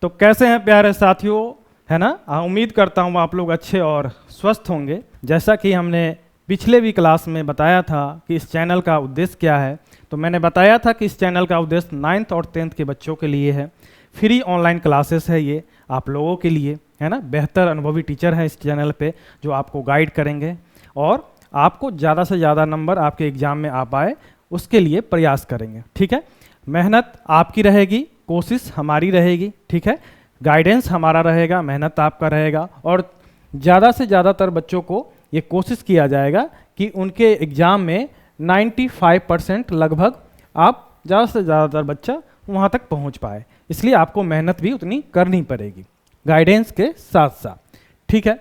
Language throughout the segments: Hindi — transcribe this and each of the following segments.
तो कैसे हैं प्यारे साथियों, है ना। उम्मीद करता हूँ आप लोग अच्छे और स्वस्थ होंगे। जैसा कि हमने पिछले भी क्लास में बताया था कि इस चैनल का उद्देश्य क्या है, तो मैंने बताया था कि इस चैनल का उद्देश्य 9th और 10th के बच्चों के लिए है। फ्री ऑनलाइन क्लासेस है ये आप लोगों के लिए, है ना। बेहतर अनुभवी टीचर है इस चैनल पे जो आपको गाइड करेंगे और आपको ज़्यादा से ज़्यादा नंबर आपके एग्ज़ाम में आ पाए उसके लिए प्रयास करेंगे। ठीक है, मेहनत आपकी रहेगी, कोशिश हमारी रहेगी। ठीक है, गाइडेंस हमारा रहेगा, मेहनत आपका रहेगा और ज़्यादा से ज़्यादातर बच्चों को ये कोशिश किया जाएगा कि उनके एग्ज़ाम में 95% लगभग आप ज़्यादा से ज़्यादातर बच्चा वहाँ तक पहुँच पाए। इसलिए आपको मेहनत भी उतनी करनी पड़ेगी गाइडेंस के साथ साथ। ठीक है,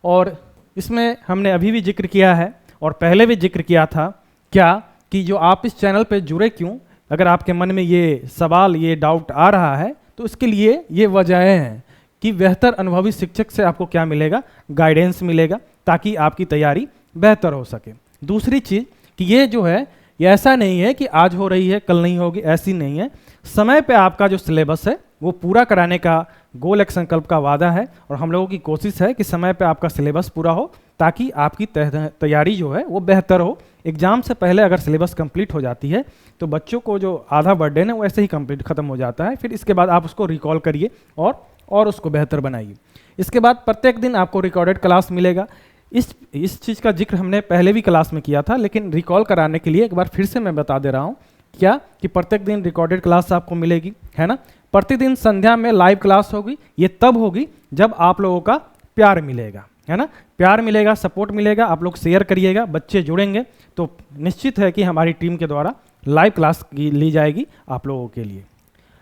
और इसमें हमने अभी भी जिक्र किया है और पहले भी जिक्र किया था क्या कि जो आप इस चैनल पे जुड़े क्यों, अगर आपके मन में ये सवाल ये डाउट आ रहा है तो इसके लिए ये वजहें हैं कि बेहतर अनुभवी शिक्षक से आपको क्या मिलेगा, गाइडेंस मिलेगा ताकि आपकी तैयारी बेहतर हो सके। दूसरी चीज़ कि ये जो है ये ऐसा नहीं है कि आज हो रही है कल नहीं होगी, ऐसी नहीं है। समय पे आपका जो सिलेबस है वो पूरा कराने का गोल एक संकल्प का वादा है और हम लोगों की कोशिश है कि समय पे आपका सिलेबस पूरा हो ताकि आपकी तैयारी जो है वो बेहतर हो। एग्ज़ाम से पहले अगर सिलेबस कंप्लीट हो जाती है तो बच्चों को जो आधा बर्डन है वो ऐसे ही कंप्लीट खत्म हो जाता है। फिर इसके बाद आप उसको रिकॉल करिए और उसको बेहतर बनाइए। इसके बाद प्रत्येक दिन आपको रिकॉर्डेड क्लास मिलेगा। इस चीज़ का जिक्र हमने पहले भी क्लास में किया था, लेकिन रिकॉल कराने के लिए एक बार फिर से मैं बता दे रहा हूँ क्या कि प्रत्येक दिन रिकॉर्डेड क्लास आपको मिलेगी, है ना। प्रतिदिन संध्या में लाइव क्लास होगी। ये तब होगी जब आप लोगों का प्यार मिलेगा, है ना। प्यार मिलेगा, सपोर्ट मिलेगा, आप लोग शेयर करिएगा, बच्चे जुड़ेंगे तो निश्चित है कि हमारी टीम के द्वारा लाइव क्लास ली जाएगी आप लोगों के लिए।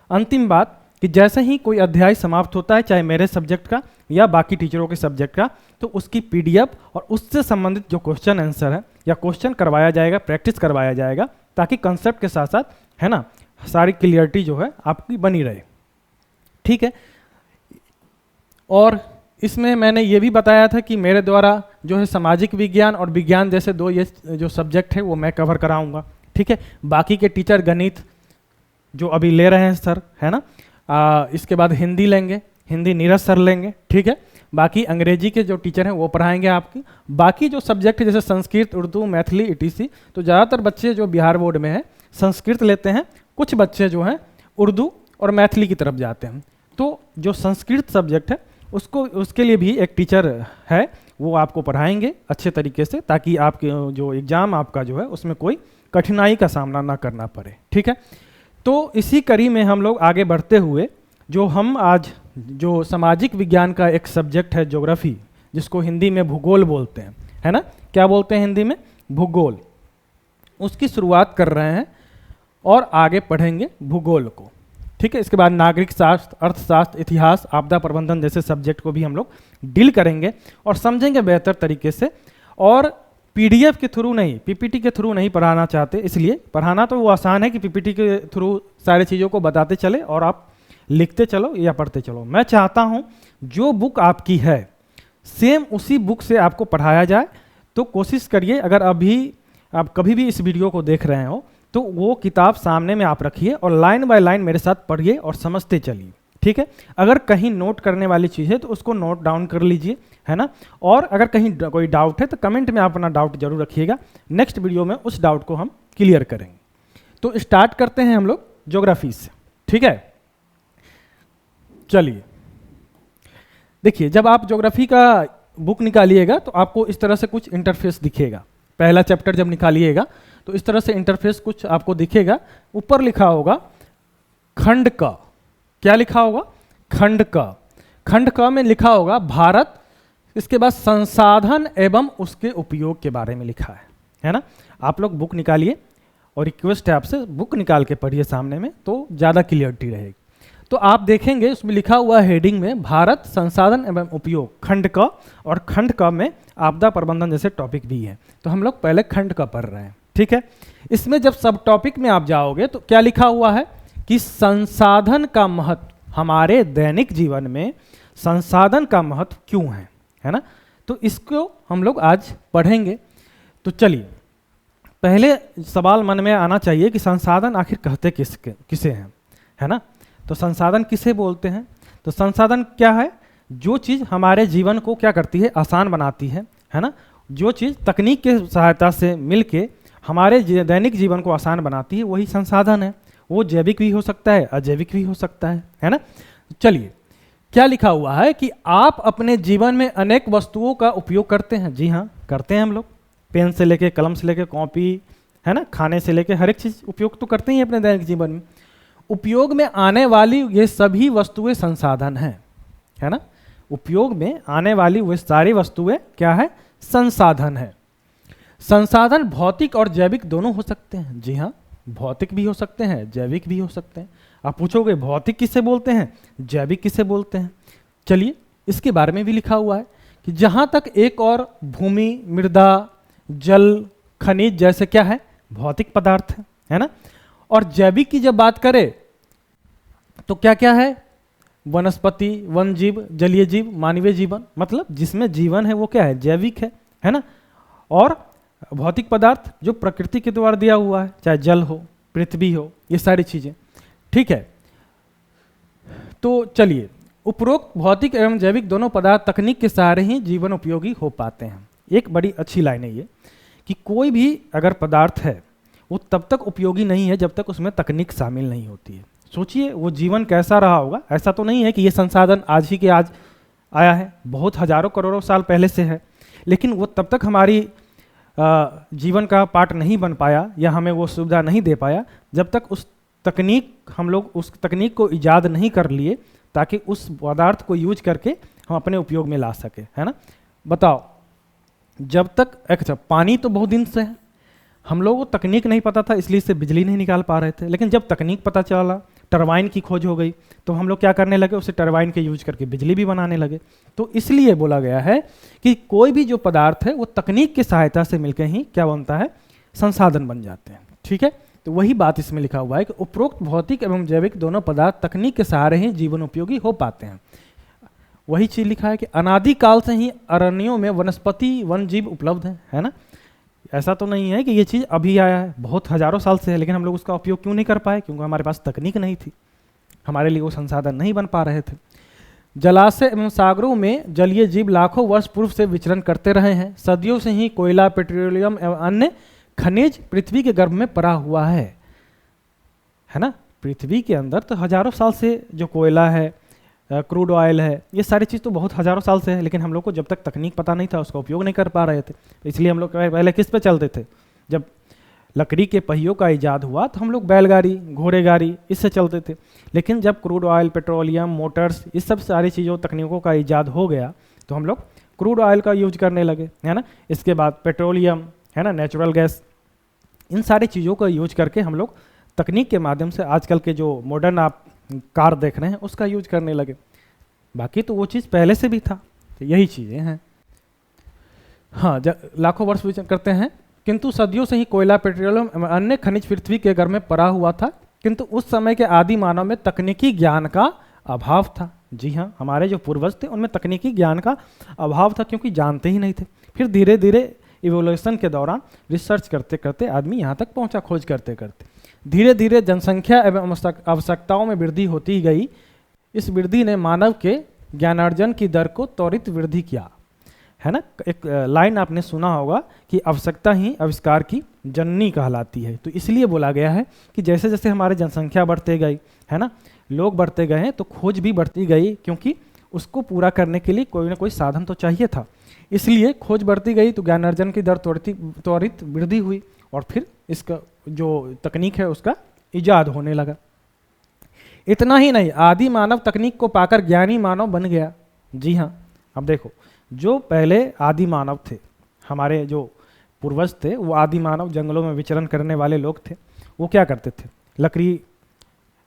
अंतिम बात कि जैसे ही कोई अध्याय समाप्त होता है, चाहे मेरे सब्जेक्ट का या बाकी टीचरों के सब्जेक्ट का, तो उसकी पीडीएफ और उससे संबंधित जो क्वेश्चन आंसर है या क्वेश्चन करवाया जाएगा, प्रैक्टिस करवाया जाएगा ताकि कंसेप्ट के साथ साथ, है ना, सारी क्लियरिटी जो है आपकी बनी रहे। ठीक है, और इसमें मैंने ये भी बताया था कि मेरे द्वारा जो है सामाजिक विज्ञान और विज्ञान जैसे दो ये जो सब्जेक्ट है वो मैं कवर कराऊंगा। ठीक है, बाकी के टीचर गणित जो अभी ले रहे हैं सर, है ना, इसके बाद हिंदी लेंगे, हिंदी नीरज सर लेंगे। ठीक है, बाकी अंग्रेजी के जो टीचर हैं वो पढ़ाएंगे आपकी। बाकी जो सब्जेक्ट है जैसे संस्कृत, उर्दू, मैथिली, ईटीसी, तो ज़्यादातर बच्चे जो बिहार बोर्ड में हैं संस्कृत लेते हैं, कुछ बच्चे जो हैं उर्दू और मैथिली की तरफ जाते हैं। तो जो संस्कृत सब्जेक्ट है उसके लिए भी एक टीचर है, वो आपको पढ़ाएंगे अच्छे तरीके से ताकि आपके जो एग्ज़ाम आपका जो है उसमें कोई कठिनाई का सामना ना करना पड़े। ठीक है, तो इसी कड़ी में हम लोग आगे बढ़ते हुए जो हम आज जो सामाजिक विज्ञान का एक सब्जेक्ट है ज्योग्राफी, जिसको हिंदी में भूगोल बोलते हैं, है ना, क्या बोलते हैं हिंदी में, भूगोल, उसकी शुरुआत कर रहे हैं और आगे पढ़ेंगे भूगोल को। ठीक है, इसके बाद नागरिक शास्त्र, अर्थशास्त्र, इतिहास, आपदा प्रबंधन जैसे सब्जेक्ट को भी हम लोग डील करेंगे और समझेंगे बेहतर तरीके से। और पीडीएफ के थ्रू नहीं, पीपीटी के थ्रू नहीं पढ़ाना चाहते, इसलिए पढ़ाना तो वो आसान है कि पीपीटी के थ्रू सारी चीज़ों को बताते चले और आप लिखते चलो या पढ़ते चलो। मैं चाहता हूँ जो बुक आपकी है सेम उसी बुक से आपको पढ़ाया जाए। तो कोशिश करिए, अगर अभी आप कभी भी इस वीडियो को देख रहे हो तो वो किताब सामने में आप रखिए और लाइन बाय लाइन मेरे साथ पढ़िए और समझते चलिए। ठीक है, अगर कहीं नोट करने वाली चीज़ है तो उसको नोट डाउन कर लीजिए, है ना। और अगर कहीं कोई डाउट है तो कमेंट में आप अपना डाउट जरूर रखिएगा, नेक्स्ट वीडियो में उस डाउट को हम क्लियर करेंगे। तो स्टार्ट करते हैं हम लोग ज्योग्राफी से। ठीक है, चलिए देखिए, जब आप ज्योग्राफी का बुक निकालिएगा तो आपको इस तरह से कुछ इंटरफेस दिखेगा। पहला चैप्टर जब निकालिएगा तो इस तरह से इंटरफेस कुछ आपको दिखेगा। ऊपर लिखा होगा खंड क, क्या लिखा होगा, खंड क। खंड क में लिखा होगा भारत, इसके बाद संसाधन एवं उसके उपयोग के बारे में लिखा है ना। आप लोग बुक निकालिए और रिक्वेस्ट है आपसे बुक निकाल के पढ़िए सामने में, तो ज़्यादा क्लियरिटी रहेगी। तो आप देखेंगे उसमें लिखा हुआ हेडिंग में भारत, संसाधन एवं उपयोग, खंड क, और खंड क में आपदा प्रबंधन जैसे टॉपिक भी है। तो हम लोग पहले खंड क पढ़ रहे हैं। ठीक है, इसमें जब सब टॉपिक में आप जाओगे तो क्या लिखा हुआ है कि संसाधन का महत्व, हमारे दैनिक जीवन में संसाधन का महत्व क्यों है ना। तो इसको हम लोग आज पढ़ेंगे। तो चलिए, पहले सवाल मन में आना चाहिए कि संसाधन आखिर कहते किसे हैं, है ना। तो संसाधन किसे बोलते हैं? तो संसाधन क्या है? जो चीज़ हमारे जीवन को क्या करती है? आसान बनाती है ना? जो चीज़ तकनीक के सहायता से मिलके हमारे दैनिक जीवन को आसान बनाती है, वही संसाधन है। वो जैविक भी हो सकता है, अजैविक भी हो सकता है ना? चलिए, क्या लिखा हुआ है कि आप अपने जीवन में अनेक वस्तुओं का उपयोग करते हैं। जी हाँ, करते हैं हम लोग। पेन से लेके, कलम से लेके, कॉपी, है ना, खाने से लेके हर एक चीज़ उपयोग तो करते ही हैं अपने दैनिक जीवन में। उपयोग में आने वाली ये सभी वस्तुएं संसाधन हैं, है ना? उपयोग में आने वाली वे सारी वस्तुएं क्या है? संसाधन है। संसाधन भौतिक और जैविक दोनों हो सकते हैं। जी हाँ, भौतिक भी हो सकते हैं, जैविक भी हो सकते हैं। आप पूछोगे भौतिक किसे बोलते हैं, जैविक किसे बोलते हैं? चलिए, इसके बारे में भी लिखा हुआ है कि जहां तक एक और भूमि, मृदा, जल, खनिज जैसे क्या है? भौतिक पदार्थ है ना? और जैविक की जब बात करें तो क्या क्या है? वनस्पति, वन जीव, जलीय जीव, मानवीय जीवन, मतलब जिसमें जीवन है वो क्या है? जैविक है ना? और भौतिक पदार्थ जो प्रकृति के द्वारा दिया हुआ है, चाहे जल हो, पृथ्वी हो, ये सारी चीजें, ठीक है। तो चलिए, उपरोक्त भौतिक एवं जैविक दोनों पदार्थ तकनीक के सहारे ही जीवन उपयोगी हो पाते हैं। एक बड़ी अच्छी लाइन है ये कि कोई भी अगर पदार्थ है वो तब तक उपयोगी नहीं है जब तक उसमें तकनीक शामिल नहीं होती है। सोचिए वो जीवन कैसा रहा होगा। ऐसा तो नहीं है कि ये संसाधन आज ही के आज आया है, बहुत हजारों करोड़ों साल पहले से है, लेकिन वो तब तक हमारी जीवन का पार्ट नहीं बन पाया या हमें वो सुविधा नहीं दे पाया जब तक हम लोग उस तकनीक को ईजाद नहीं कर लिए ताकि उस पदार्थ को यूज करके हम अपने उपयोग में ला सके, है ना? बताओ, जब तक अच्छा पानी तो बहुत दिन से है, हम लोगों को तकनीक नहीं पता था इसलिए इससे बिजली नहीं निकाल पा रहे थे, लेकिन जब तकनीक पता चला, टरबाइन की खोज हो गई, तो हम लोग क्या करने लगे? उसे टरबाइन के यूज करके बिजली भी बनाने लगे। तो इसलिए बोला गया है कि कोई भी जो पदार्थ है वो तकनीक की सहायता से मिलकर ही क्या बनता है? संसाधन बन जाते हैं, ठीक है। तो वही बात इसमें लिखा हुआ है कि उपरोक्त भौतिक एवं जैविक दोनों पदार्थ तकनीक के सहारे ही जीवन उपयोगी हो पाते हैं। वही चीज लिखा है कि अनादि काल से ही अरण्यों में वनस्पति, वन जीव उपलब्ध है ना? ऐसा तो नहीं है कि ये चीज़ अभी आया है, बहुत हजारों साल से है, लेकिन हम लोग उसका उपयोग क्यों नहीं कर पाए? क्योंकि हमारे पास तकनीक नहीं थी, हमारे लिए वो संसाधन नहीं बन पा रहे थे। जलाशय एवं सागरों में जलीय जीव लाखों वर्ष पूर्व से विचरण करते रहे हैं। सदियों से ही कोयला, पेट्रोलियम एवं अन्य खनिज पृथ्वी के गर्भ में पड़ा हुआ है ना? पृथ्वी के अंदर तो हजारों साल से जो कोयला है, क्रूड ऑयल है, ये सारी चीज़ तो बहुत हजारों साल से है, लेकिन हम लोग को जब तक तकनीक पता नहीं था उसका उपयोग नहीं कर पा रहे थे। तो इसलिए हम लोग पहले किस पे चलते थे? जब लकड़ी के पहियों का इजाद हुआ तो हम लोग बैलगाड़ी, घोड़े गाड़ी, इससे चलते थे। लेकिन जब क्रूड ऑयल, पेट्रोलियम, मोटर्स, इस सब सारी चीज़ों तकनीकों का इजाद हो गया तो हम लोग क्रूड ऑयल का यूज करने लगे, है ना? इसके बाद पेट्रोलियम, है ना, नेचुरल गैस, इन सारी चीज़ों का यूज करके हम लोग तकनीक के माध्यम से आजकल के जो मॉडर्न आप कार देख रहे हैं उसका यूज करने लगे। बाकी तो वो चीज़ पहले से भी था। तो यही चीज़ें हैं। हाँ, लाखों वर्ष विचरण करते हैं, किंतु सदियों से ही कोयला, पेट्रोलियम एवं अन्य खनिज पृथ्वी के घर में पड़ा हुआ था, किंतु उस समय के आदि मानव में तकनीकी ज्ञान का अभाव था। जी हाँ, हमारे जो पूर्वज थे उनमें तकनीकी ज्ञान का अभाव था क्योंकि जानते ही नहीं थे। फिर धीरे धीरे इवोल्यूशन के दौरान रिसर्च करते करते आदमी यहाँ तक पहुँचा, खोज करते करते धीरे धीरे जनसंख्या एवं आवश्यकताओं में वृद्धि होती गई। इस वृद्धि ने मानव के ज्ञानार्जन की दर को त्वरित वृद्धि किया, है ना? एक लाइन आपने सुना होगा कि आवश्यकता ही आविष्कार की जननी कहलाती है। तो इसलिए बोला गया है कि जैसे जैसे हमारी जनसंख्या बढ़ते गई, है ना, लोग बढ़ते गए हैं, तो खोज भी बढ़ती गई, क्योंकि उसको पूरा करने के लिए कोई ना कोई साधन तो चाहिए था। इसलिए खोज बढ़ती गई तो ज्ञानार्जन की दर त्वरित वृद्धि हुई और फिर इसका जो तकनीक है उसका इजाद होने लगा। इतना ही नहीं, आदि मानव तकनीक को पाकर ज्ञानी मानव बन गया। जी हाँ, अब देखो, जो पहले आदि मानव थे, हमारे जो पूर्वज थे, वो आदि मानव जंगलों में विचरण करने वाले लोग थे। वो क्या करते थे? लकड़ी,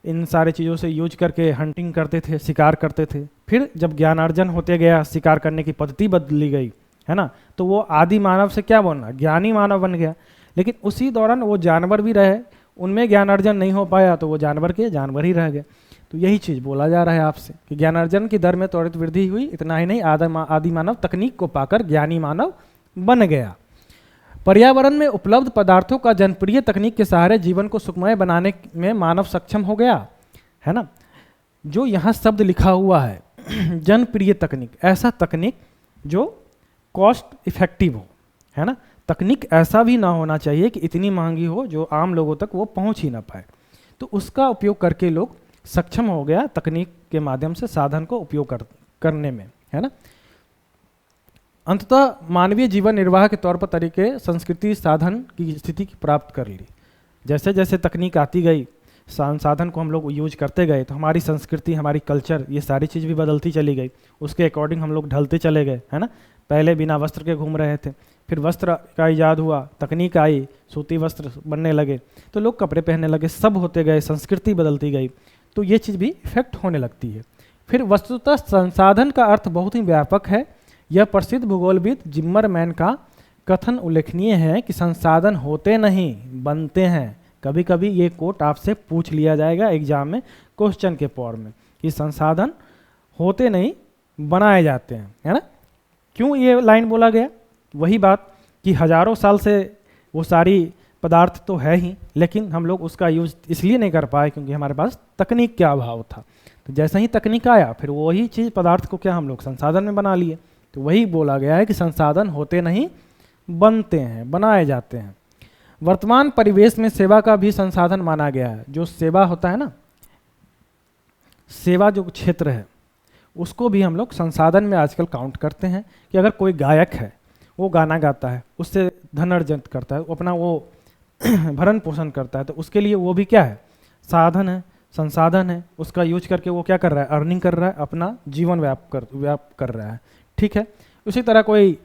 इन सारे चीज़ों से यूज करके हंटिंग करते थे, शिकार करते थे। फिर जब ज्ञानार्जन होते गया, शिकार करने की पद्धति बदली गई, है ना, तो वो आदि मानव से क्या बनना? ज्ञानी मानव बन गया। लेकिन उसी दौरान वो जानवर भी रहे, उनमें ज्ञानार्जन नहीं हो पाया तो वो जानवर के जानवर ही रह गए। तो यही चीज़ बोला जा रहा है आपसे कि ज्ञानार्जन की दर में त्वरित वृद्धि हुई। इतना ही नहीं, आदि मानव तकनीक को पाकर ज्ञानी मानव बन गया। पर्यावरण में उपलब्ध पदार्थों का जनप्रिय तकनीक के सहारे जीवन को सुखमय बनाने में मानव सक्षम हो गया, है ना। जो यहाँ शब्द लिखा हुआ है जनप्रिय तकनीक, ऐसा तकनीक जो कॉस्ट इफेक्टिव हो, है ना। तकनीक ऐसा भी ना होना चाहिए कि इतनी महंगी हो जो आम लोगों तक वो पहुंच ही ना पाए। तो उसका उपयोग करके लोग सक्षम हो गया तकनीक के माध्यम से साधन को उपयोग करने में, है ना। अंततः मानवीय जीवन निर्वाह के तौर पर तरीके संस्कृति साधन की स्थिति की प्राप्त कर ली। जैसे जैसे तकनीक आती गई, संसाधन को हम लोग यूज करते गए, तो हमारी संस्कृति, हमारी कल्चर, ये सारी चीज़ भी बदलती चली गई। उसके अकॉर्डिंग हम लोग ढलते चले गए, है ना। पहले बिना वस्त्र के घूम रहे थे, फिर वस्त्र का ईजाद हुआ, तकनीक आई, सूती वस्त्र बनने लगे, तो लोग कपड़े पहनने लगे, सब होते गए, संस्कृति बदलती गई, तो ये चीज़ भी इफेक्ट होने लगती है। फिर वस्तुतः संसाधन का अर्थ बहुत ही व्यापक है। यह प्रसिद्ध भूगोलविद जिम्मरमैन का कथन उल्लेखनीय है कि संसाधन होते नहीं बनते हैं। कभी कभी ये कोट आपसे पूछ लिया जाएगा एग्जाम में क्वेश्चन के फॉर्म में कि संसाधन होते नहीं बनाए जाते हैं, है ना। क्यों ये लाइन बोला गया? वही बात कि हजारों साल से वो सारी पदार्थ तो है ही, लेकिन हम लोग उसका यूज इसलिए नहीं कर पाए क्योंकि हमारे पास तकनीक का अभाव था। तो जैसे ही तकनीक आया, फिर वही चीज़ पदार्थ को क्या हम लोग संसाधन में बना लिए। तो वही बोला गया है कि संसाधन होते नहीं बनते हैं, बनाए जाते हैं। वर्तमान परिवेश में सेवा का भी संसाधन माना गया है। जो सेवा होता है ना, सेवा जो क्षेत्र है, उसको भी हम लोग संसाधन में आजकल काउंट करते हैं। कि अगर कोई गायक है, वो गाना गाता है, उससे धन अर्जन करता है, अपना वो भरण पोषण करता है, तो उसके लिए वो भी क्या है? साधन है, संसाधन है। उसका यूज करके वो क्या कर रहा है? अर्निंग कर रहा है, अपना जीवन व्याप कर रहा है, ठीक है। उसी तरह कोई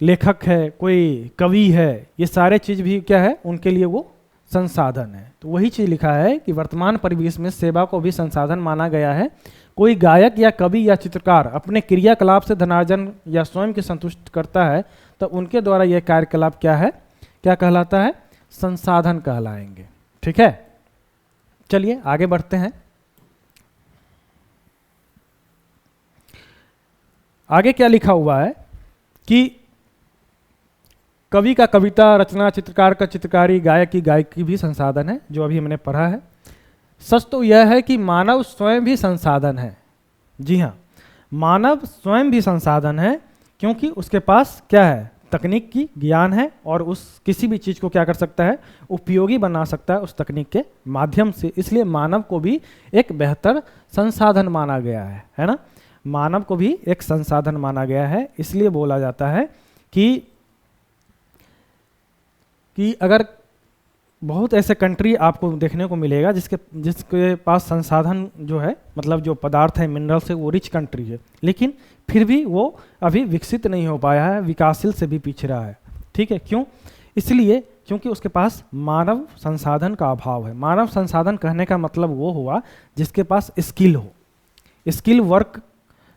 लेखक है, कोई कवि है, ये सारे चीज़ भी क्या है? उनके लिए वो संसाधन है। तो वही चीज़ लिखा है कि वर्तमान परिवेश में सेवा को भी संसाधन माना गया है। कोई गायक या कवि या चित्रकार अपने क्रियाकलाप से धनार्जन या स्वयं की संतुष्ट करता है, तो उनके द्वारा यह कार्यकलाप क्या है? क्या कहलाता है? संसाधन कहलाएंगे, ठीक है। चलिए आगे बढ़ते हैं। आगे क्या लिखा हुआ है कि कवि का कविता रचना, चित्रकार का चित्रकारी, गायक की गायकी भी संसाधन है, जो अभी हमने पढ़ा है। सच तो यह है कि मानव स्वयं भी संसाधन है। जी हाँ, मानव स्वयं भी संसाधन है, क्योंकि उसके पास क्या है? तकनीक की ज्ञान है, और उस किसी भी चीज़ को क्या कर सकता है? उपयोगी बना सकता है उस तकनीक के माध्यम से। इसलिए मानव को भी एक बेहतर संसाधन माना गया है ना। मानव को भी एक संसाधन माना गया है। इसलिए बोला जाता है कि अगर बहुत ऐसे कंट्री आपको देखने को मिलेगा जिसके पास संसाधन जो है, मतलब जो पदार्थ है, मिनरल्स है, वो रिच कंट्री है, लेकिन फिर भी वो अभी विकसित नहीं हो पाया है, विकासशील से भी पिछड़ा है, ठीक है। क्यों? इसलिए क्योंकि उसके पास मानव संसाधन का अभाव है। मानव संसाधन कहने का मतलब वो हुआ जिसके पास स्किल हो। स्किल वर्क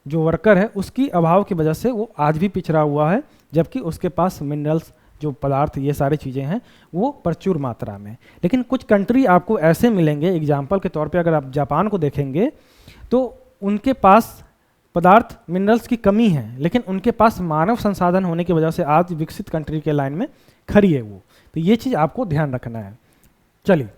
जो वर्कर है, उसकी अभाव की वजह से वो आज भी पिछड़ा हुआ है, जबकि उसके पास मिनरल्स जो पदार्थ, ये सारी चीज़ें हैं, वो प्रचुर मात्रा में। लेकिन कुछ कंट्री आपको ऐसे मिलेंगे, एग्जाम्पल के तौर पे अगर आप जापान को देखेंगे तो उनके पास पदार्थ, मिनरल्स की कमी है, लेकिन उनके पास मानव संसाधन होने की वजह से आज विकसित कंट्री के लाइन में खड़ी है वो। तो ये चीज़ आपको ध्यान रखना है। चलिए,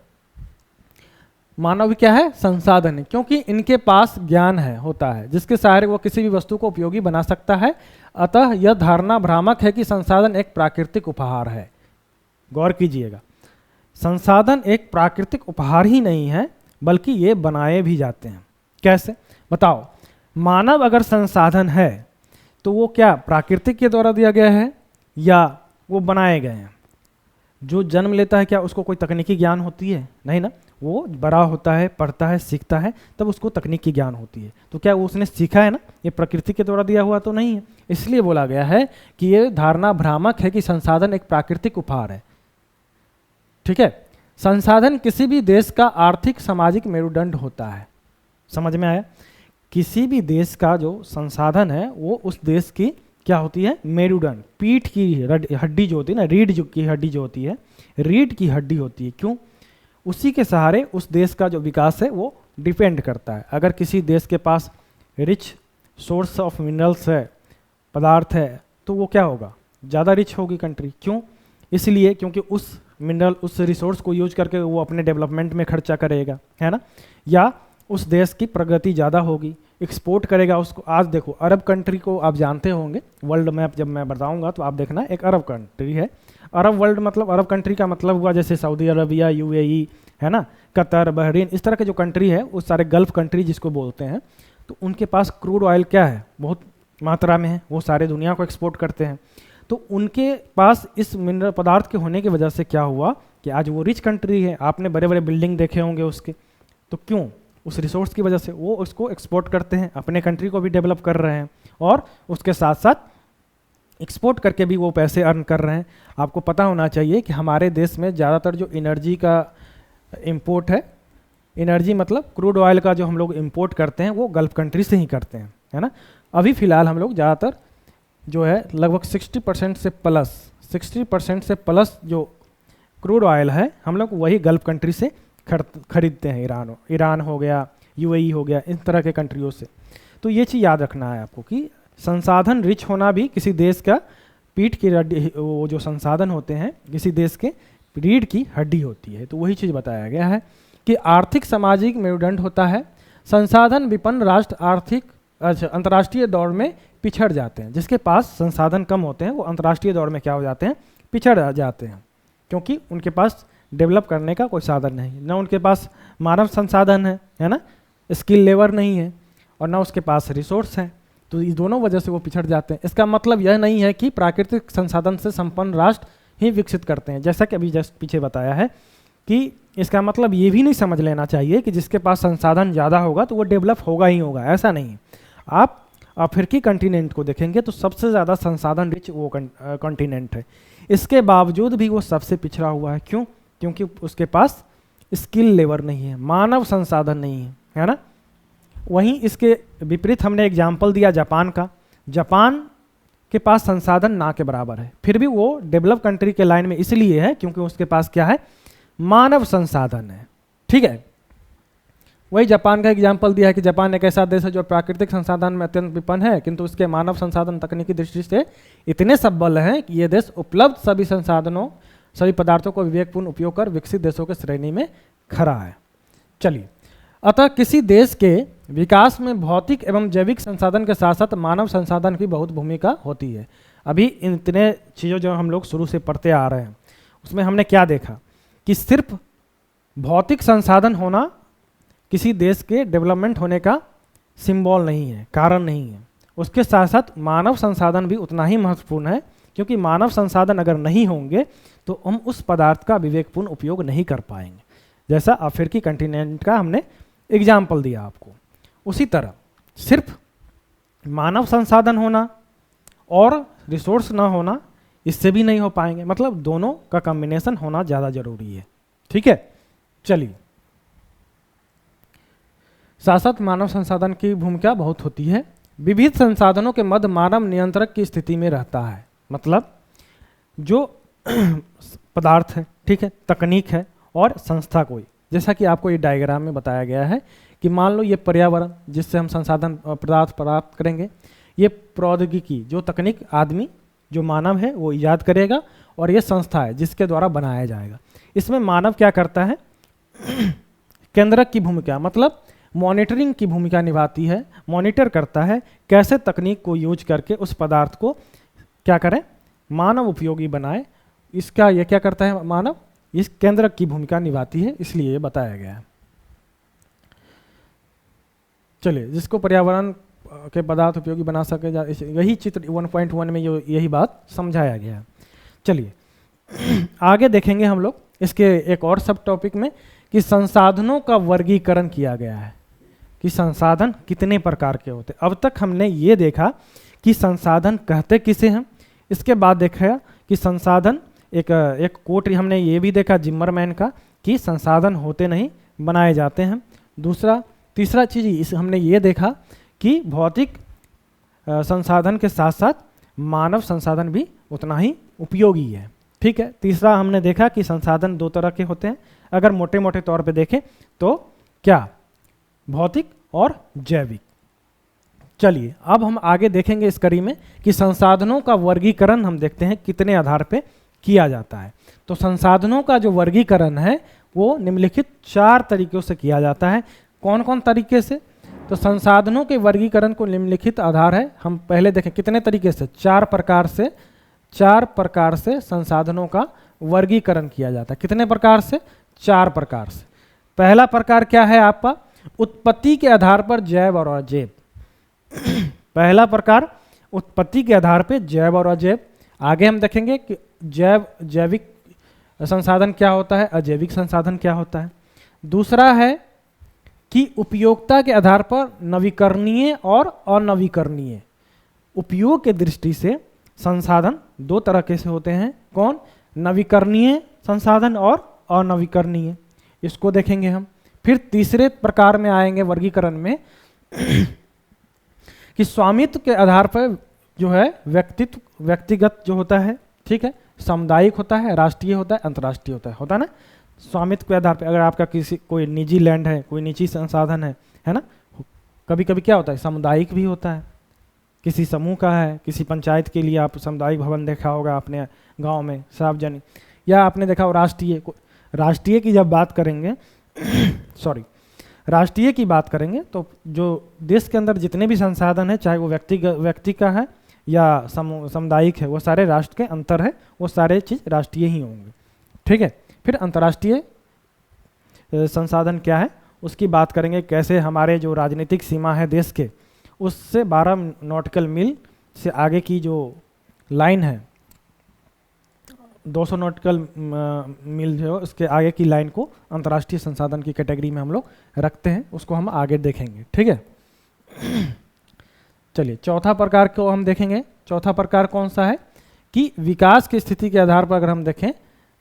मानव क्या है? संसाधन है, क्योंकि इनके पास ज्ञान है, होता है, जिसके सहारे वो किसी भी वस्तु को उपयोगी बना सकता है। अतः यह धारणा भ्रामक है कि संसाधन एक प्राकृतिक उपहार है। गौर कीजिएगा, संसाधन एक प्राकृतिक उपहार ही नहीं है, बल्कि ये बनाए भी जाते हैं। कैसे? बताओ। मानव अगर संसाधन है तो वो क्या प्राकृतिक के द्वारा दिया गया है या वो बनाए गए हैं? जो जन्म लेता है, क्या उसको कोई तकनीकी ज्ञान होती है? नहीं ना। वो बड़ा होता है, पढ़ता है, सीखता है, तब उसको तकनीकी ज्ञान होती है। तो क्या वो उसने सीखा है ना? ये प्रकृति के द्वारा दिया हुआ तो नहीं है। इसलिए बोला गया है कि ये धारणा भ्रामक है कि संसाधन एक प्राकृतिक उपहार है, ठीक है। संसाधन किसी भी देश का आर्थिक सामाजिक मेरुदंड होता है। समझ में आया? किसी भी देश का जो संसाधन है, वो उस देश की क्या होती है? मेरुदंड, पीठ की हड्डी जो होती है ना, रीढ़ की हड्डी जो होती है, रीढ़ की हड्डी होती है। क्यों? उसी के सहारे उस देश का जो विकास है वो डिपेंड करता है। अगर किसी देश के पास रिच सोर्स ऑफ मिनरल्स है, पदार्थ है, तो वो क्या होगा? ज़्यादा रिच होगी कंट्री। क्यों? इसलिए क्योंकि उस मिनरल, उस रिसोर्स को यूज करके वो अपने डेवलपमेंट में खर्चा करेगा, है ना। या उस देश की प्रगति ज़्यादा होगी, एक्सपोर्ट करेगा उसको। आज देखो अरब कंट्री को आप जानते होंगे, वर्ल्ड मैप जब मैं बताऊंगा तो आप देखना, एक अरब कंट्री है। अरब वर्ल्ड मतलब अरब कंट्री का मतलब हुआ जैसे सऊदी अरबिया, यूएई है ना, कतर, बहरीन, इस तरह के जो कंट्री है वो सारे गल्फ कंट्री जिसको बोलते हैं। तो उनके पास क्रूड ऑयल क्या है, बहुत मात्रा में है, वो सारे दुनिया को एक्सपोर्ट करते हैं। तो उनके पास इस मिनरल पदार्थ के होने की वजह से क्या हुआ कि आज वो रिच कंट्री है। आपने बड़े बड़े बिल्डिंग देखे होंगे उसके, तो क्यों, उस रिसोर्स की वजह से वो उसको एक्सपोर्ट करते हैं, अपने कंट्री को भी डेवलप कर रहे हैं और उसके साथ साथ एक्सपोर्ट करके भी वो पैसे अर्न कर रहे हैं। आपको पता होना चाहिए कि हमारे देश में ज़्यादातर जो एनर्जी का इंपोर्ट है, एनर्जी मतलब क्रूड ऑयल का जो हम लोग इंपोर्ट करते हैं वो गल्फ कंट्री से ही करते हैं, है ना। अभी फ़िलहाल हम लोग ज़्यादातर जो है लगभग 60% से प्लस जो क्रूड ऑयल है हम लोग वही गल्फ कंट्री से खरीदते हैं। ईरान हो गया, यूएई हो गया, इस तरह के कंट्रियों से। तो ये चीज़ याद रखना है आपको कि संसाधन रिच होना भी किसी देश का पीठ की हड्डी, वो जो संसाधन होते हैं किसी देश के रीढ़ की हड्डी होती है। तो वही चीज़ बताया गया है कि आर्थिक सामाजिक मेरुदंड होता है। संसाधन विपन्न राष्ट्र अंतर्राष्ट्रीय दौड़ में पिछड़ जाते हैं। जिसके पास संसाधन कम होते हैं वो अंतर्राष्ट्रीय दौड़ में क्या हो जाते हैं, पिछड़ जाते हैं, क्योंकि उनके पास डेवलप करने का कोई साधन नहीं, ना उनके पास मानव संसाधन है ना, स्किल लेबर नहीं है, और ना उसके पास रिसोर्स है। तो इस दोनों वजह से वो पिछड़ जाते हैं। इसका मतलब यह नहीं है कि प्राकृतिक संसाधन से संपन्न राष्ट्र ही विकसित करते हैं, जैसा कि अभी जस्ट पीछे बताया है कि इसका मतलब ये भी नहीं समझ लेना चाहिए कि जिसके पास संसाधन ज़्यादा होगा तो वो डेवलप होगा ही होगा, ऐसा नहीं। आप अफ्रीकी कॉन्टिनेंट को देखेंगे तो सबसे ज़्यादा संसाधन रिच वो कॉन्टिनेंट है, इसके बावजूद भी वो सबसे पिछड़ा हुआ है। क्यों? क्योंकि उसके पास स्किल लेबर नहीं है, मानव संसाधन नहीं है ना। वहीं इसके विपरीत हमने एग्जाम्पल दिया जापान का। जापान के पास संसाधन ना के बराबर है, फिर भी वो डेवलप कंट्री के लाइन में इसलिए है क्योंकि उसके पास क्या है, मानव संसाधन है। ठीक है, वही जापान का एग्जाम्पल दिया है कि जापान एक ऐसा देश है जो प्राकृतिक संसाधन में अत्यंत विपन्न है, किंतु उसके मानव संसाधन तकनीकी दृष्टि से इतने सबल हैं कि ये देश उपलब्ध सभी संसाधनों, सभी पदार्थों को विवेकपूर्ण उपयोग कर विकसित देशों के श्रेणी में खड़ा है। चलिए, अतः किसी देश के विकास में भौतिक एवं जैविक संसाधन के साथ साथ मानव संसाधन की बहुत भूमिका होती है। अभी इतने चीज़ों जो हम लोग शुरू से पढ़ते आ रहे हैं उसमें हमने क्या देखा कि सिर्फ भौतिक संसाधन होना किसी देश के डेवलपमेंट होने का सिंबल नहीं है, कारण नहीं है। उसके साथ साथ मानव संसाधन भी उतना ही महत्वपूर्ण है, क्योंकि मानव संसाधन अगर नहीं होंगे तो हम उस पदार्थ का विवेकपूर्ण उपयोग नहीं कर पाएंगे। जैसा अफ्रीकी कॉन्टिनेंट का हमने एग्जाम्पल दिया आपको, उसी तरह सिर्फ मानव संसाधन होना और रिसोर्स ना होना इससे भी नहीं हो पाएंगे, मतलब दोनों का कॉम्बिनेशन होना ज़्यादा जरूरी है। ठीक है, चलिए, साथ साथ मानव संसाधन की भूमिका बहुत होती है। विविध संसाधनों के मध्य मानव नियंत्रक की स्थिति में रहता है, मतलब जो पदार्थ है, ठीक है, तकनीक है और संस्था कोई, जैसा कि आपको ये डायग्राम में बताया गया है कि मान लो ये पर्यावरण जिससे हम संसाधन पदार्थ प्राप्त करेंगे, ये प्रौद्योगिकी जो तकनीक आदमी जो मानव है वो ईजाद करेगा, और ये संस्था है जिसके द्वारा बनाया जाएगा। इसमें मानव क्या करता है, केंद्रक की भूमिका, मतलब मॉनिटरिंग की भूमिका निभाती है, मॉनिटर करता है कैसे तकनीक को यूज करके उस पदार्थ को क्या करें, मानव उपयोगी बनाए। इसका ये क्या करता है, मानव इस केंद्रक की भूमिका निभाती है, इसलिए ये बताया गया है। चलिए, जिसको पर्यावरण के पदार्थ उपयोगी बना सके, यही चित्र 1.1 में यही बात समझाया गया है। चलिए आगे देखेंगे हम लोग इसके एक और सब टॉपिक में कि संसाधनों का वर्गीकरण किया गया है कि संसाधन कितने प्रकार के होते हैं। अब तक हमने ये देखा कि संसाधन कहते किसे हैं, इसके बाद देखा कि संसाधन एक कोट हमने ये भी देखा जिम्मरमैन का कि संसाधन होते नहीं बनाए जाते हैं। तीसरा चीज़ हमने ये देखा कि भौतिक संसाधन के साथ साथ मानव संसाधन भी उतना ही उपयोगी है। ठीक है, तीसरा हमने देखा कि संसाधन दो तरह के होते हैं, अगर मोटे मोटे तौर पे देखें तो क्या, भौतिक और जैविक। चलिए अब हम आगे देखेंगे इस कड़ी में कि संसाधनों का वर्गीकरण हम देखते हैं कितने आधार पे किया जाता है। तो संसाधनों का जो वर्गीकरण है वो निम्नलिखित 4 तरीकों से किया जाता है। कौन कौन तरीके से? तो संसाधनों के वर्गीकरण को निम्नलिखित आधार है। हम पहले देखें कितने तरीके से, 4 प्रकार से संसाधनों का वर्गीकरण किया जाता है। कितने प्रकार से? 4 प्रकार से। पहला प्रकार क्या है आपका? उत्पत्ति के आधार पर जैव और अजैव। पहला प्रकार उत्पत्ति के आधार पर जैव और अजैव। आगे हम देखेंगे कि जैविक संसाधन क्या होता है, अजैविक संसाधन क्या होता है। दूसरा है कि उपयोगिता के आधार पर नवीकरणीय और अनवीकरणीय। उपयोग के दृष्टि से संसाधन 2 तरह के से होते हैं। कौन? नवीकरणीय संसाधन और अनवीकरणीय। इसको देखेंगे हम। फिर तीसरे प्रकार में आएंगे वर्गीकरण में कि स्वामित्व के आधार पर जो है व्यक्तिगत जो होता है, ठीक है, सामुदायिक होता है, राष्ट्रीय होता है, अंतर्राष्ट्रीय होता है ना। स्वामित्व के आधार पर अगर आपका कोई निजी लैंड है, कोई निजी संसाधन है ना, कभी कभी क्या होता है सामुदायिक भी होता है, किसी समूह का है, किसी पंचायत के लिए आप सामुदायिक भवन देखा होगा अपने गांव में सार्वजनिक, या आपने देखा हो राष्ट्रीय की जब बात करेंगे राष्ट्रीय की बात करेंगे तो जो देश के अंदर जितने भी संसाधन है, चाहे वो व्यक्ति का है या सामुदायिक है, वो सारे राष्ट्र के अंतर है, वो सारे चीज़ राष्ट्रीय ही होंगे, ठीक है। फिर अंतर्राष्ट्रीय संसाधन क्या है उसकी बात करेंगे, कैसे हमारे जो राजनीतिक सीमा है देश के, उससे 12 नॉटिकल मील से आगे की जो लाइन है, 200 नॉटिकल मील जो उसके आगे की लाइन को अंतर्राष्ट्रीय संसाधन की कैटेगरी में हम लोग रखते हैं, उसको हम आगे देखेंगे, ठीक है। चलिए चौथा प्रकार को हम देखेंगे। चौथा प्रकार कौन सा है कि विकास की स्थिति के आधार पर अगर हम देखें,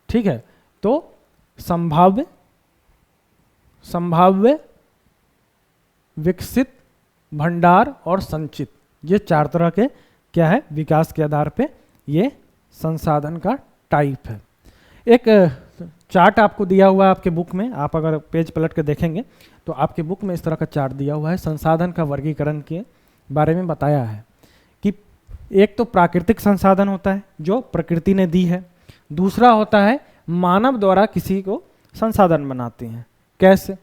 ठीक है, तो संभाव्य, विकसित, भंडार और संचित, ये 4 तरह के क्या है विकास के आधार पे ये संसाधन का टाइप है। एक चार्ट आपको दिया हुआ है आपके बुक में, आप अगर पेज पलट के देखेंगे तो आपके बुक में इस तरह का चार्ट दिया हुआ है, संसाधन का वर्गीकरण के बारे में बताया है कि एक तो प्राकृतिक संसाधन होता है जो प्रकृति ने दी है, दूसरा होता है मानव द्वारा किसी को संसाधन बनाते हैं। कैसे?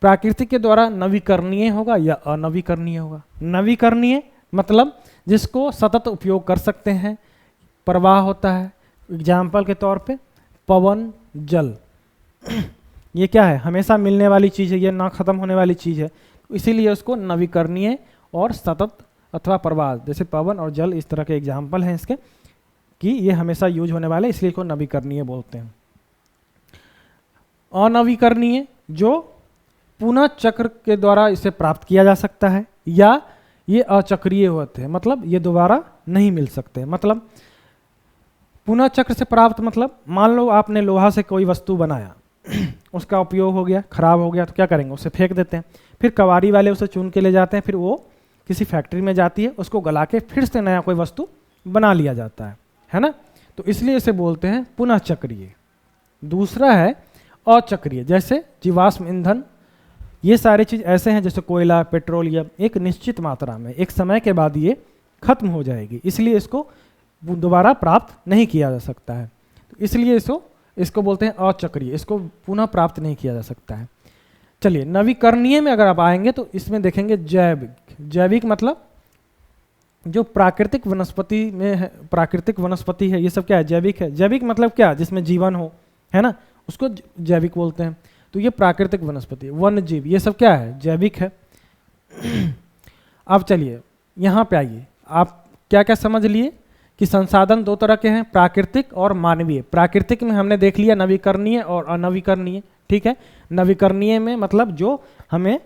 प्राकृतिक के द्वारा नवीकरणीय होगा या अनवीकरणीय होगा। नवीकरणीय मतलब जिसको सतत उपयोग कर सकते हैं, प्रवाह होता है, एग्जाम्पल के तौर पे पवन, जल, ये क्या है हमेशा मिलने वाली चीज़ है, ये ना खत्म होने वाली चीज़ है, इसीलिए उसको नवीकरणीय और सतत अथवा प्रवाह, जैसे पवन और जल इस तरह के एग्जाम्पल हैं इसके कि ये हमेशा यूज होने वाले, इसलिए इसको नवीकरणीय बोलते हैं। अनवीकरणीय जो पुनः चक्र के द्वारा इसे प्राप्त किया जा सकता है, या ये अचक्रीय होते हैं, मतलब ये दोबारा नहीं मिल सकते। मतलब पुनः चक्र से प्राप्त मतलब मान लो आपने लोहा से कोई वस्तु बनाया, उसका उपयोग हो गया, खराब हो गया, तो क्या करेंगे उसे फेंक देते हैं, फिर कबाड़ी वाले उसे चुन के ले जाते हैं, फिर वो किसी फैक्ट्री में जाती है, उसको गला के फिर से नया कोई वस्तु बना लिया जाता है ना। तो इसलिए इसे बोलते हैं पुनः चक्रीय। दूसरा है अचक्रीय, जैसे जीवाश्म ईंधन, ये सारी चीज़ ऐसे हैं जैसे कोयला, पेट्रोलियम, एक निश्चित मात्रा में एक समय के बाद ये खत्म हो जाएगी, इसलिए इसको दोबारा प्राप्त नहीं किया जा सकता है, तो इसलिए इसको बोलते हैं अचक्रीय, इसको पुनः प्राप्त नहीं किया जा सकता है। चलिए नवीकरणीय में अगर आप आएंगे तो इसमें देखेंगे जैविक मतलब जो प्राकृतिक वनस्पति में है, प्राकृतिक वनस्पति है, ये सब क्या है जैविक है। जैविक मतलब क्या, जिसमें जीवन हो, है ना, उसको जैविक बोलते हैं। तो ये प्राकृतिक वनस्पति, वन जीव, ये सब क्या है जैविक है। अब चलिए यहाँ पे आइए, आप क्या क्या समझ लिए कि संसाधन 2 तरह के हैं, प्राकृतिक और मानवीय। प्राकृतिक में हमने देख लिया नवीकरणीय और अनवीकरणीय, ठीक है। नवीकरणीय में मतलब जो हमें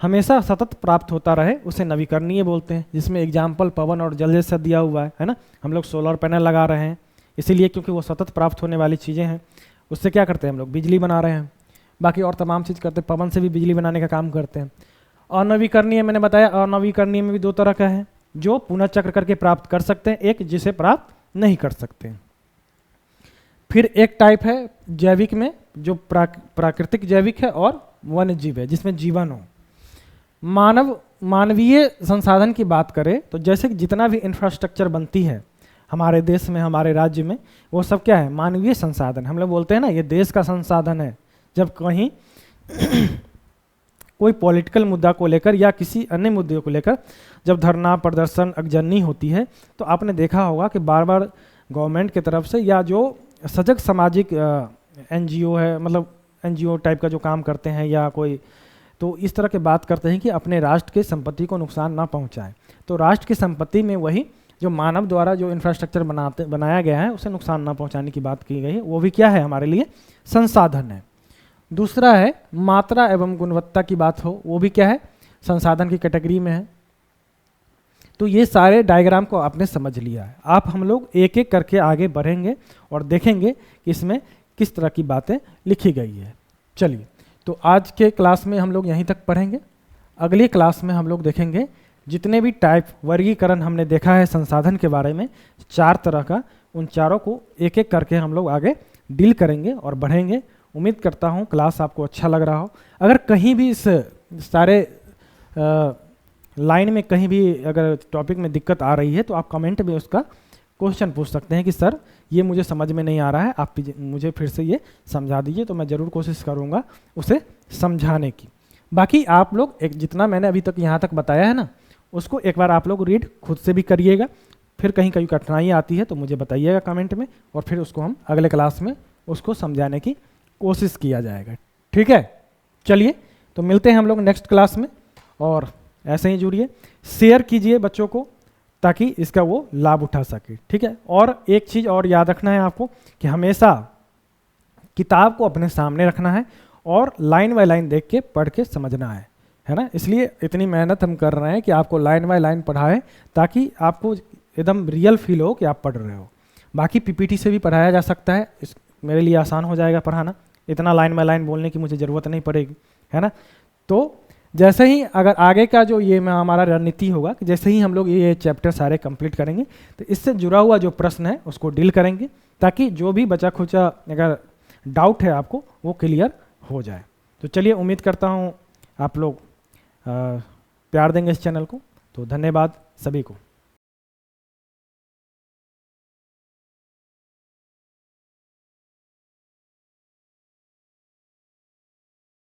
हमेशा सतत प्राप्त होता रहे उसे नवीकरणीय बोलते हैं, जिसमें एग्जाम्पल पवन और जल जैसा दिया हुआ है ना। हम लोग सोलर पैनल लगा रहे हैं इसीलिए क्योंकि वो सतत प्राप्त होने वाली चीज़ें हैं, उससे क्या करते हैं हम लोग बिजली बना रहे हैं, बाकी और तमाम चीज़ करते हैं, पवन से भी बिजली बनाने का काम करते हैं। अनवीकरणीय मैंने बताया, अनवीकरणीय में भी 2 तरह का है, जो पुनः चक्र करके प्राप्त कर सकते हैं, एक जिसे प्राप्त नहीं कर सकते। फिर एक टाइप है जैविक में जो प्राकृतिक जैविक है और वन्य जीव है जिसमें जीवन हो। मानवीय संसाधन की बात करें तो जैसे कि जितना भी इंफ्रास्ट्रक्चर बनती है हमारे देश में, हमारे राज्य में, वो सब क्या है मानवीय संसाधन। हम लोग बोलते हैं ना ये देश का संसाधन है, जब कहीं कोई पॉलिटिकल मुद्दा को लेकर या किसी अन्य मुद्दे को लेकर जब धरना प्रदर्शन अगजनी होती है तो आपने देखा होगा कि बार बार गवर्नमेंट की तरफ से या जो सजग सामाजिक एनजीओ है, मतलब एनजीओ टाइप का जो काम करते हैं या कोई, तो इस तरह के बात करते हैं कि अपने राष्ट्र के संपत्ति को नुकसान ना पहुंचाएं। तो राष्ट्र की संपत्ति में वही जो मानव द्वारा जो इंफ्रास्ट्रक्चर बनाया गया है उसे नुकसान ना पहुंचाने की बात की गई है, वो भी क्या है हमारे लिए संसाधन है। दूसरा है मात्रा एवं गुणवत्ता की बात हो, वो भी क्या है संसाधन की कैटेगरी में है। तो ये सारे डायग्राम को आपने समझ लिया है। आप हम लोग एक एक करके आगे बढ़ेंगे और देखेंगे कि इसमें किस तरह की बातें लिखी गई है। चलिए, तो आज के क्लास में हम लोग यहीं तक पढ़ेंगे। अगली क्लास में हम लोग देखेंगे जितने भी टाइप वर्गीकरण हमने देखा है संसाधन के बारे में 4 तरह का, उन चारों को एक एक करके हम लोग आगे डील करेंगे और बढ़ेंगे। उम्मीद करता हूँ क्लास आपको अच्छा लग रहा हो। अगर कहीं भी इस सारे लाइन में कहीं भी अगर टॉपिक में दिक्कत आ रही है तो आप कमेंट में उसका क्वेश्चन पूछ सकते हैं कि सर ये मुझे समझ में नहीं आ रहा है, आप मुझे फिर से ये समझा दीजिए, तो मैं ज़रूर कोशिश करूँगा उसे समझाने की। बाकी आप लोग एक जितना मैंने अभी तक यहाँ तक बताया है ना, उसको एक बार आप लोग रीड खुद से भी करिएगा। फिर कहीं कहीं कठिनाई आती है तो मुझे बताइएगा कमेंट में, और फिर उसको हम अगले क्लास में उसको समझाने की कोशिश किया जाएगा। ठीक है, चलिए तो मिलते हैं हम लोग नेक्स्ट क्लास में, और ऐसे ही जुड़िए, शेयर कीजिए बच्चों को ताकि इसका वो लाभ उठा सके। ठीक है, और एक चीज़ और याद रखना है आपको कि हमेशा किताब को अपने सामने रखना है और लाइन बाय लाइन देख के पढ़ के समझना है ना। इसलिए इतनी मेहनत हम कर रहे हैं कि आपको लाइन बाय लाइन पढ़ाएं ताकि आपको एकदम रियल फील हो कि आप पढ़ रहे हो। बाकी पीपीटी से भी पढ़ाया जा सकता है, मेरे लिए आसान हो जाएगा पढ़ाना, इतना लाइन बाय लाइन बोलने की मुझे ज़रूरत नहीं पड़ेगी, है ना। तो जैसे ही अगर आगे का जो ये में हमारा रणनीति होगा कि जैसे ही हम लोग ये चैप्टर सारे कंप्लीट करेंगे तो इससे जुड़ा हुआ जो प्रश्न है उसको डील करेंगे ताकि जो भी बचा खुचा अगर डाउट है आपको वो क्लियर हो जाए। तो चलिए, उम्मीद करता हूँ आप लोग प्यार देंगे इस चैनल को। तो धन्यवाद सभी को।